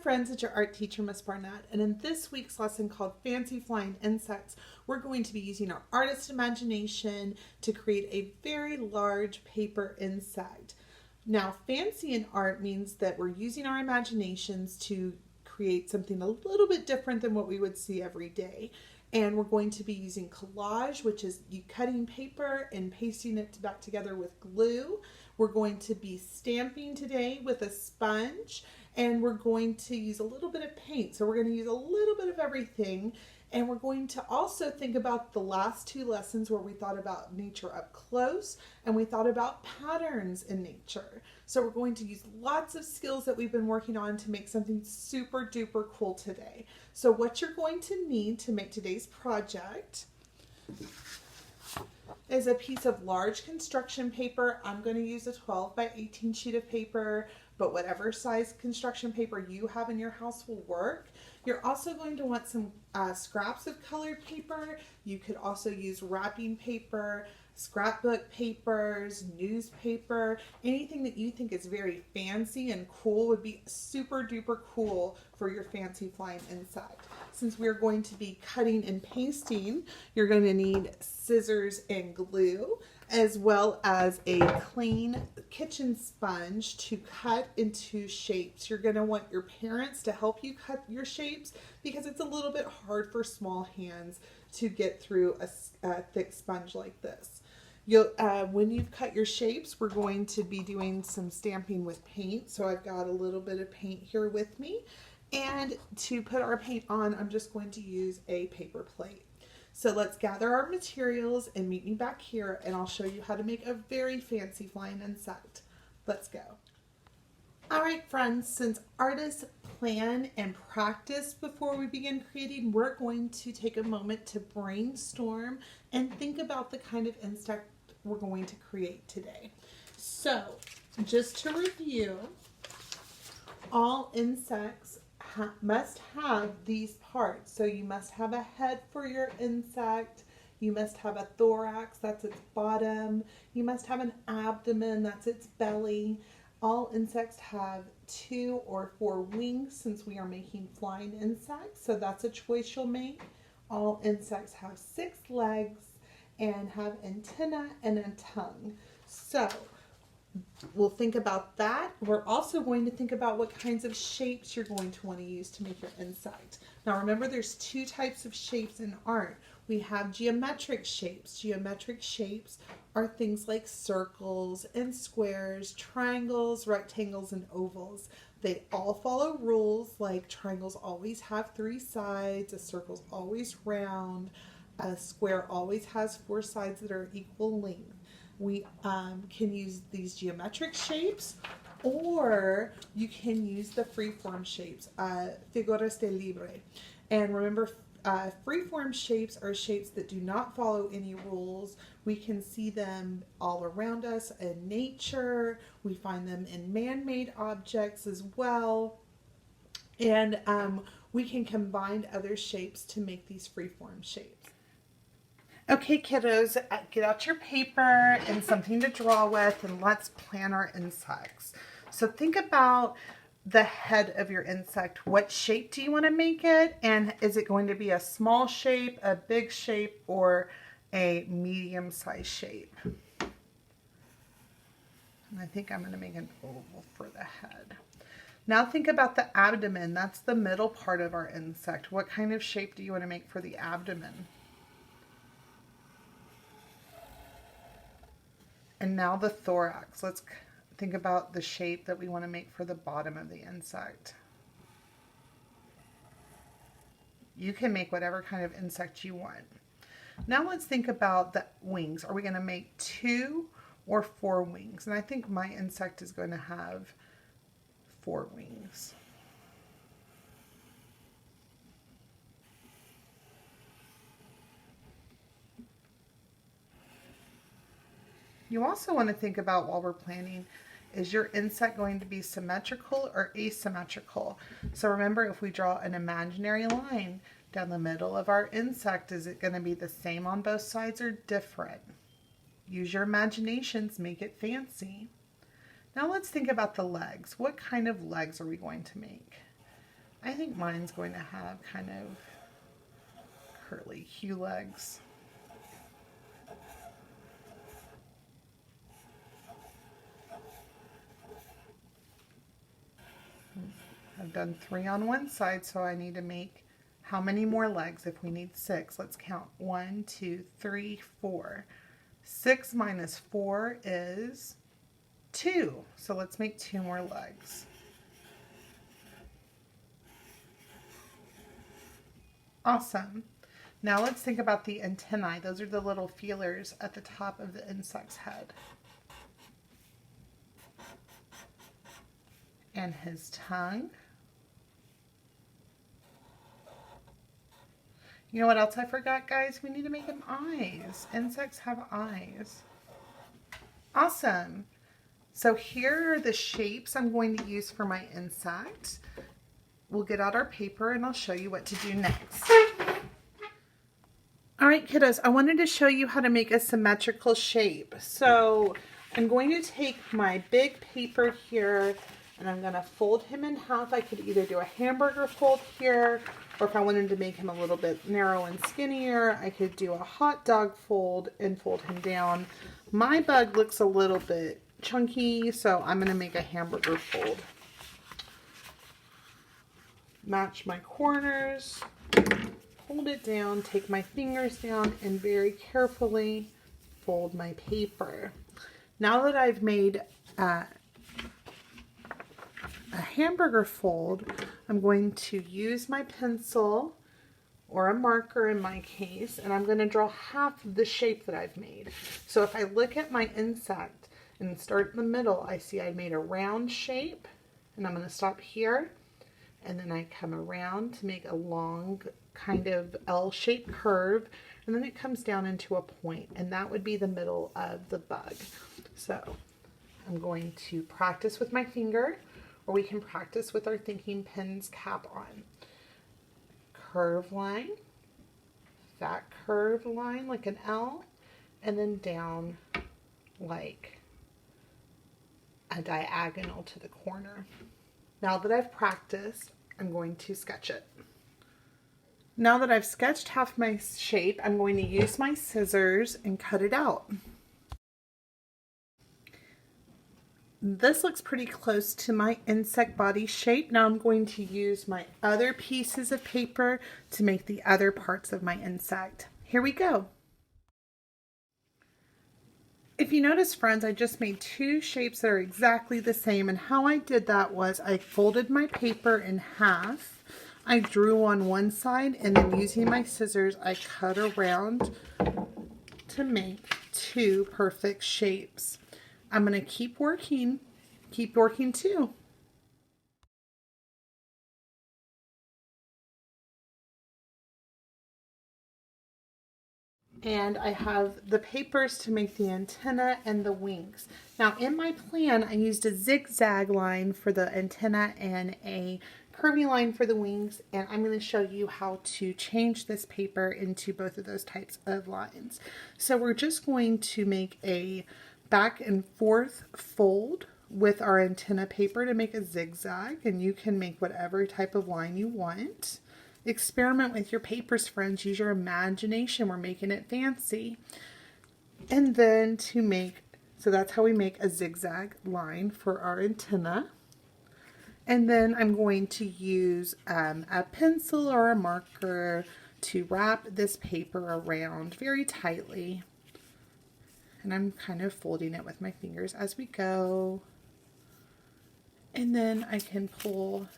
friends, it's your art teacher, Miss Barnett, and in this week's lesson called Fancy Flying Insects, we're going to be using our artist imagination to create a very large paper insect. Now, fancy in art means that we're using our imaginations to create something a little bit different than what we would see every day. And we're going to be using collage, which is you cutting paper and pasting it back together with glue. We're going to be stamping today with a sponge, and we're going to use a little bit of paint. So we're going to use a little bit of everything. And we're going to also think about the last two lessons where we thought about nature up close and we thought about patterns in nature. So we're going to use lots of skills that we've been working on to make something super duper cool today. So what you're going to need to make today's project is a piece of large construction paper. I'm going to use a 12 by 18 sheet of paper, but whatever size construction paper you have in your house will work. You're also going to want some scraps of colored paper. You could also use wrapping paper, scrapbook papers, newspaper, anything that you think is very fancy and cool would be super duper cool for your fancy flying insect. Since we're going to be cutting and pasting, you're going to need scissors and glue, as well as a clean kitchen sponge to cut into shapes. You're going to want your parents to help you cut your shapes because it's a little bit hard for small hands to get through a thick sponge like this. When you've cut your shapes, we're going to be doing some stamping with paint. So I've got a little bit of paint here with me. And to put our paint on, I'm just going to use a paper plate. So let's gather our materials and meet me back here, and I'll show you how to make a very fancy flying insect. Let's go. All right, friends, since artists plan and practice before we begin creating, we're going to take a moment to brainstorm and think about the kind of insect we're going to create today. So, just to review, all insects must have these parts. So you must have a head for your insect. You must have a thorax, that's its bottom. You must have an abdomen, that's its belly. All insects have 2 or 4 wings since we are making flying insects. So that's a choice you'll make. All insects have 6 legs and have antennae and a tongue. So we'll think about that. We're also going to think about what kinds of shapes you're going to want to use to make your insect. Now remember, there's 2 types of shapes in art. We have geometric shapes. Geometric shapes are things like circles and squares, triangles, rectangles, and ovals. They all follow rules like triangles always have 3 sides, a circle's always round, a square always has 4 sides that are equal length. We can use these geometric shapes, or you can use the freeform shapes, figuras de libre. And remember, freeform shapes are shapes that do not follow any rules. We can see them all around us in nature. We find them in man-made objects as well. And we can combine other shapes to make these freeform shapes. Okay, kiddos, get out your paper and something to draw with, and let's plan our insects. So think about the head of your insect. What shape do you want to make it? And is it going to be a small shape, a big shape, or a medium-sized shape? And I think I'm going to make an oval for the head. Now think about the abdomen. That's the middle part of our insect. What kind of shape do you want to make for the abdomen? And now the thorax. Let's think about the shape that we want to make for the bottom of the insect. You can make whatever kind of insect you want. Now let's think about the wings. Are we going to make 2 or 4 wings? And I think my insect is going to have 4 wings. You also want to think about, while we're planning, is your insect going to be symmetrical or asymmetrical? So remember, if we draw an imaginary line down the middle of our insect, is it going to be the same on both sides or different? Use your imaginations, make it fancy. Now let's think about the legs. What kind of legs are we going to make? I think mine's going to have kind of curly Q legs. I've done 3 on one side, so I need to make how many more legs? If we need 6, let's count. 1, 2, 3, 4. 6 minus 4 is 2. So let's make 2 more legs. Awesome. Now let's think about the antennae. Those are the little feelers at the top of the insect's head. And his tongue. You know what else I forgot, guys? We need to make him eyes. Insects have eyes. Awesome. So here are the shapes I'm going to use for my insect. We'll get out our paper and I'll show you what to do next. All right, kiddos, I wanted to show you how to make a symmetrical shape. So I'm going to take my big paper here and I'm going to fold him in half. I could either do a hamburger fold here, or if I wanted to make him a little bit narrow and skinnier, I could do a hot dog fold and fold him down. My bug looks a little bit chunky, so I'm going to make a hamburger fold. Match my corners, hold it down, take my fingers down, and very carefully fold my paper. Now that I've made a hamburger fold, I'm going to use my pencil or a marker in my case, and I'm going to draw half of the shape that I've made. So if I look at my insect and start in the middle, I see I made a round shape, and I'm going to stop here, and then I come around to make a long kind of L-shaped curve, and then it comes down into a point, and that would be the middle of the bug. So I'm going to practice with my finger, or we can practice with our thinking pen's cap on. Curve line, that curved line like an L, and then down like a diagonal to the corner. Now that I've practiced, I'm going to sketch it. Now that I've sketched half my shape, I'm going to use my scissors and cut it out. This looks pretty close to my insect body shape. Now I'm going to use my other pieces of paper to make the other parts of my insect. Here we go. If you notice, friends, I just made 2 shapes that are exactly the same, and how I did that was I folded my paper in half. I drew on one side, and then using my scissors, I cut around to make 2 perfect shapes. I'm going to keep working too. And I have the papers to make the antenna and the wings. Now in my plan, I used a zigzag line for the antenna and a curvy line for the wings, and I'm going to show you how to change this paper into both of those types of lines. So we're just going to make a back and forth fold with our antenna paper to make a zigzag, and you can make whatever type of line you want. Experiment with your papers, friends. Use your imagination. We're making it fancy. And then so that's how we make a zigzag line for our antenna. And then I'm going to use a pencil or a marker to wrap this paper around very tightly. And I'm kind of folding it with my fingers as we go. And then I can pull.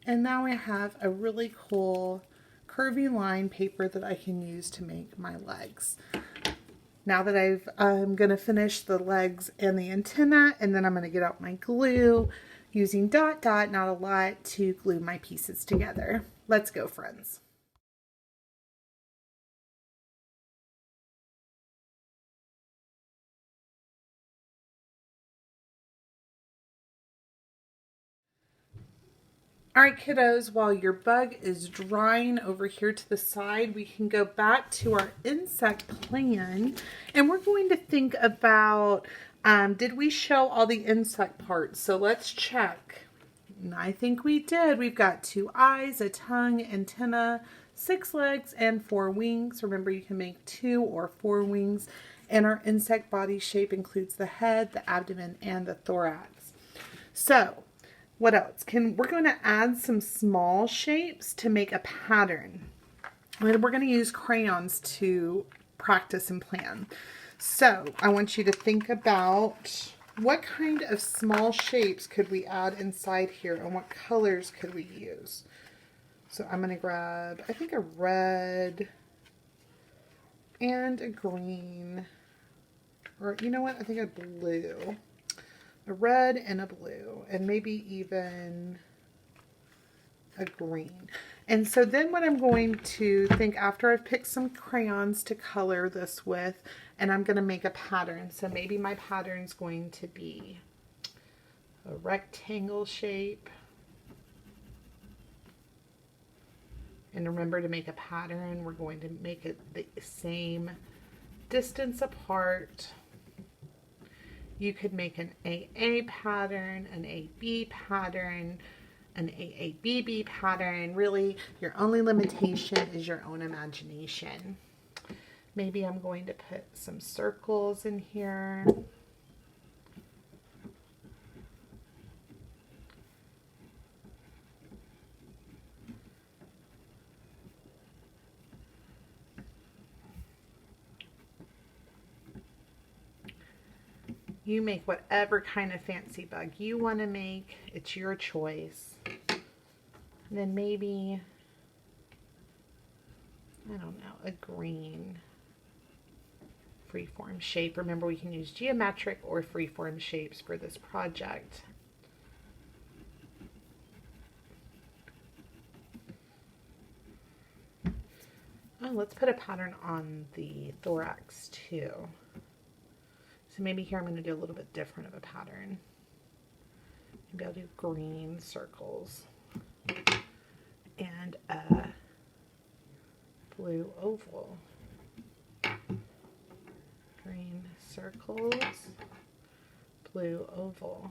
And now I have a really cool curvy line paper that I can use to make my legs. Now that I'm going to finish the legs and the antenna, and then I'm going to get out my glue using dot dot, not a lot, to glue my pieces together. Let's go, friends. All right, kiddos, while your bug is drying over here to the side, we can go back to our insect plan, and we're going to think about, did we show all the insect parts? So let's check. And I think we did. We've got 2 eyes, a tongue, antenna, 6 legs, and 4 wings. Remember, you can make 2 or 4 wings. And our insect body shape includes the head, the abdomen, and the thorax. So, what else? We're going to add some small shapes to make a pattern. And we're going to use crayons to practice and plan. So, I want you to think about what kind of small shapes could we add inside here and what colors could we use. So I'm going to grab, I think, a red and a green, or you know what, I think a blue. A red and a blue, and maybe even a green. And so then what I'm going to think after I've picked some crayons to color this with, and I'm going to make a pattern. So maybe my pattern's going to be a rectangle shape. And remember, to make a pattern, we're going to make it the same distance apart. You could make an AA pattern, an AB pattern, an AABB pattern. Really, your only limitation is your own imagination. Maybe I'm going to put some circles in here. You make whatever kind of fancy bug you want to make. It's your choice. And then maybe, I don't know, a green freeform shape. Remember, we can use geometric or freeform shapes for this project. Oh, let's put a pattern on the thorax too. So maybe here I'm going to do a little bit different of a pattern. Maybe I'll do green circles and a blue oval. Green circles, blue oval.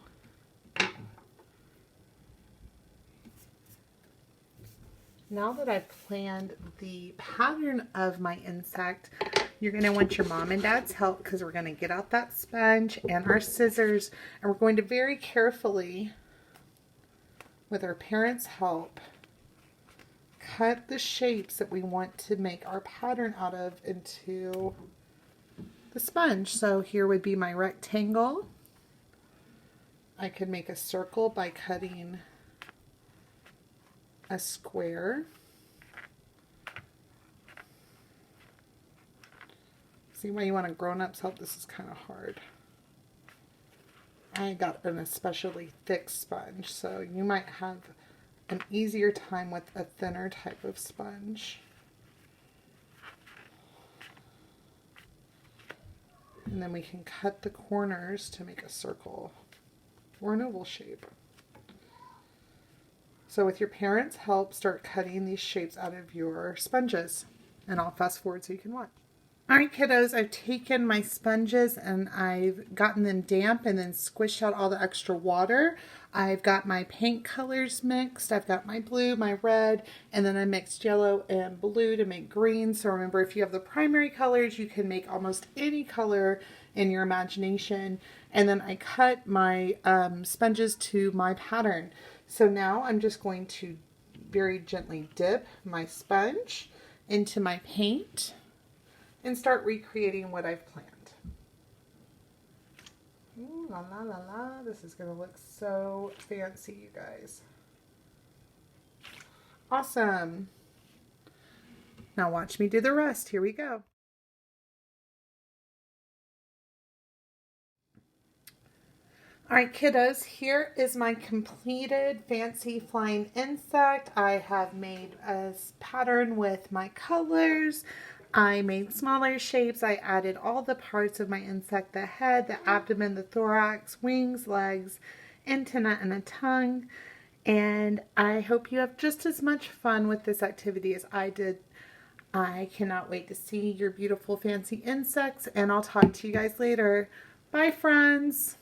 Now that I've planned the pattern of my insect, you're going to want your mom and dad's help, because we're going to get out that sponge and our scissors, and we're going to very carefully, with our parents' help, cut the shapes that we want to make our pattern out of into the sponge. So here would be my rectangle. I could make a circle by cutting a square. See why you want a grown-up's help? This is kind of hard. I got an especially thick sponge, so you might have an easier time with a thinner type of sponge. And then we can cut the corners to make a circle or an oval shape. So with your parents' help, start cutting these shapes out of your sponges. And I'll fast forward so you can watch. Alright kiddos, I've taken my sponges and I've gotten them damp and then squished out all the extra water. I've got my paint colors mixed. I've got my blue, my red, and then I mixed yellow and blue to make green. So remember, if you have the primary colors, you can make almost any color in your imagination. And then I cut my sponges to my pattern. So now I'm just going to very gently dip my sponge into my paint and start recreating what I've planned. Ooh, la la la la. This is going to look so fancy, you guys. Awesome. Now watch me do the rest. Here we go. Alright kiddos, here is my completed fancy flying insect. I have made a pattern with my colors. I made smaller shapes. I added all the parts of my insect, the head, the abdomen, the thorax, wings, legs, antenna, and a tongue. And I hope you have just as much fun with this activity as I did. I cannot wait to see your beautiful fancy insects, and I'll talk to you guys later. Bye, friends.